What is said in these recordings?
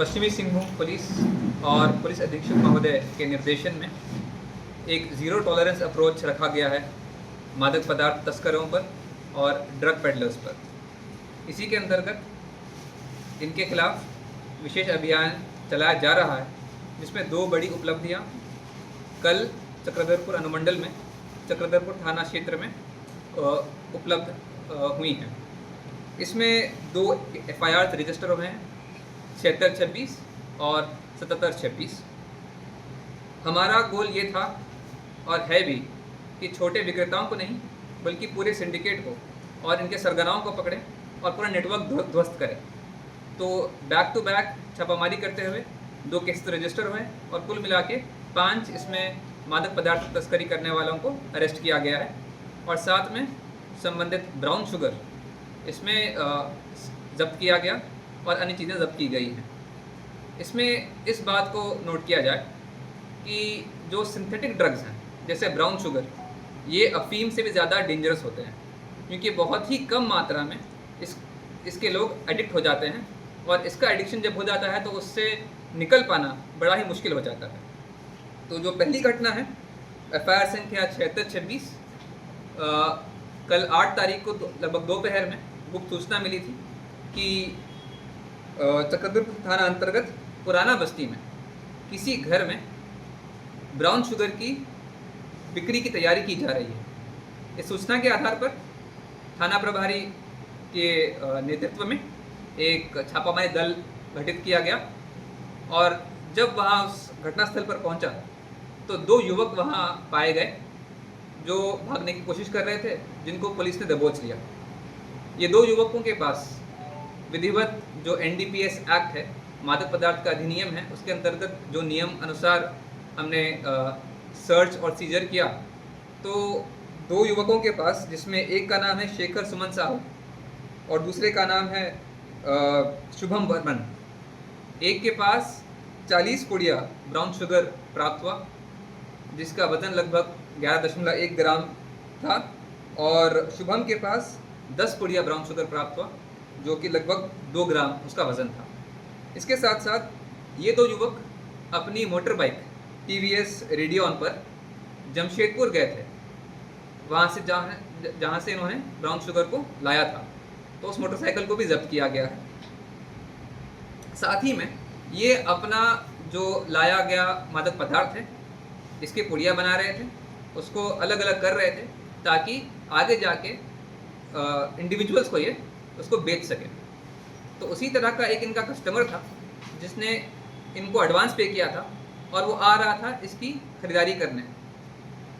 पश्चिमी सिंहभूम पुलिस और पुलिस अधीक्षक महोदय के निर्देशन में एक ज़ीरो टॉलरेंस अप्रोच रखा गया है मादक पदार्थ तस्करों पर और ड्रग पेडलर्स पर। इसी के अंतर्गत इनके खिलाफ विशेष अभियान चलाया जा रहा है, जिसमें दो बड़ी उपलब्धियां कल चक्रधरपुर अनुमंडल में चक्रधरपुर थाना क्षेत्र में उपलब्ध हुई हैं। इसमें दो FIR रजिस्टर हुए हैं, 7626 और 7726। हमारा गोल ये था और है भी कि छोटे विक्रेताओं को नहीं बल्कि पूरे सिंडिकेट को और इनके सरगनाओं को पकड़ें और पूरा नेटवर्क ध्वस्त करें। तो बैक टू बैक छापामारी करते हुए 2 केस रजिस्टर हुए और कुल मिला के 5 इसमें मादक पदार्थ तस्करी करने वालों को अरेस्ट किया गया है और साथ में संबंधित ब्राउन शुगर इसमें ज़ब्त किया गया और अन्य चीज़ें ज़ब्त की गई हैं। इसमें इस बात को नोट किया जाए कि जो सिंथेटिक ड्रग्स हैं जैसे ब्राउन शुगर, ये अफीम से भी ज़्यादा डेंजरस होते हैं, क्योंकि बहुत ही कम मात्रा में इसके लोग एडिक्ट हो जाते हैं और इसका एडिक्शन जब हो जाता है तो उससे निकल पाना बड़ा ही मुश्किल हो जाता है। तो जो पहली घटना है FIR संख्या 7626, कल 8 तारीख को लगभग दोपहर में गुप्त सूचना मिली थी कि चक्रधरपुर थाना अंतर्गत पुराना बस्ती में किसी घर में ब्राउन शुगर की बिक्री की तैयारी की जा रही है। इस सूचना के आधार पर थाना प्रभारी के नेतृत्व में एक छापामारी दल गठित किया गया और जब वहाँ उस घटनास्थल पर पहुँचा तो 2 युवक वहाँ पाए गए जो भागने की कोशिश कर रहे थे, जिनको पुलिस ने दबोच लिया। ये 2 युवकों के पास विधिवत जो NDPS एक्ट है, मादक पदार्थ का अधिनियम है, उसके अंतर्गत जो नियम अनुसार हमने सर्च और सीजर किया, तो 2 युवकों के पास, जिसमें एक का नाम है शेखर सुमन साहू और दूसरे का नाम है शुभम वर्मन, एक के पास 40 पुड़िया ब्राउन शुगर प्राप्त हुआ जिसका वजन लगभग 11.1 ग्राम था और शुभम के पास 10 पुड़िया ब्राउन शुगर प्राप्त हुआ जो कि लगभग 2 ग्राम उसका वजन था। इसके साथ साथ ये 2 युवक अपनी मोटर बाइक TVS रेडियन पर जमशेदपुर गए थे, वहाँ से जहाँ से इन्होंने ब्राउन शुगर को लाया था, तो उस मोटरसाइकिल को भी जब्त किया गया है। साथ ही में ये अपना जो लाया गया मादक पदार्थ है, इसके पुड़िया बना रहे थे, उसको अलग अलग कर रहे थे ताकि आगे जाके इंडिविजुअल्स को ये उसको बेच सके। तो उसी तरह का एक इनका कस्टमर था जिसने इनको एडवांस पे किया था और वो आ रहा था इसकी खरीदारी करने।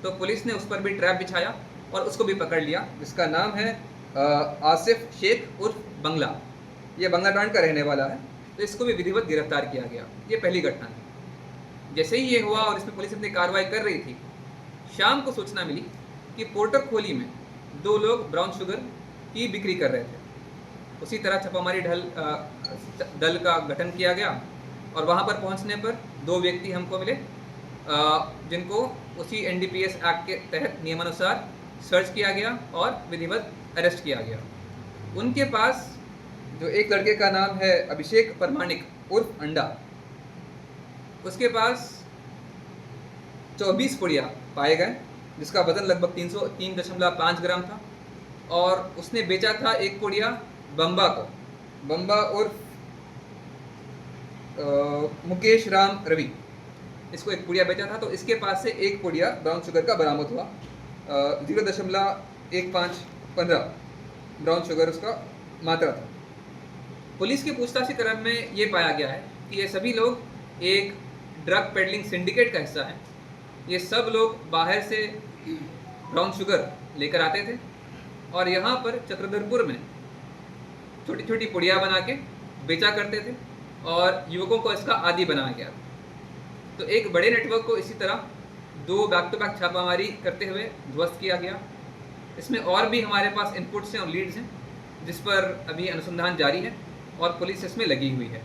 तो पुलिस ने उस पर भी ट्रैप बिछाया और उसको भी पकड़ लिया, जिसका नाम है आसिफ शेख उर्फ बंगला। ये बंगला ब्रांड का रहने वाला है, तो इसको भी विधिवत गिरफ्तार किया गया। ये पहली घटना है। जैसे ही ये हुआ और इसमें पुलिस अपनी कार्रवाई कर रही थी, शाम को सूचना मिली कि पोर्टर खोली में 2 लोग ब्राउन शुगर की बिक्री कर रहे थे। उसी तरह छापामारी दल का गठन किया गया और वहाँ पर पहुँचने पर 2 व्यक्ति हमको मिले जिनको उसी NDPS एक्ट के तहत नियमानुसार सर्च किया गया और विधिवत अरेस्ट किया गया। उनके पास जो एक लड़के का नाम है अभिषेक परमाणिक उर्फ अंडा, उसके पास 24 पुड़िया पाए गए जिसका वजन लगभग 3.5 ग्राम था और उसने बेचा था एक पुड़िया बम्बा को। बम्बा उर्फ मुकेश राम रवि, इसको एक पुड़िया बेचा था। तो इसके पास से एक पुड़िया ब्राउन शुगर का बरामद हुआ, 0.15 ब्राउन शुगर उसका मात्रा था। पुलिस की पूछताछ के क्रम में ये पाया गया है कि ये सभी लोग एक ड्रग पेडलिंग सिंडिकेट का हिस्सा हैं। ये सब लोग बाहर से ब्राउन शुगर लेकर आते थे और यहाँ पर चक्रधरपुर में छोटी छोटी पुड़िया बना के बेचा करते थे और युवकों को इसका आदी बनाया गया। तो एक बड़े नेटवर्क को इसी तरह 2 बैक टू बैक छापामारी करते हुए ध्वस्त किया गया। इसमें और भी हमारे पास इनपुट्स हैं और लीड्स हैं जिस पर अभी अनुसंधान जारी है और पुलिस इसमें लगी हुई है।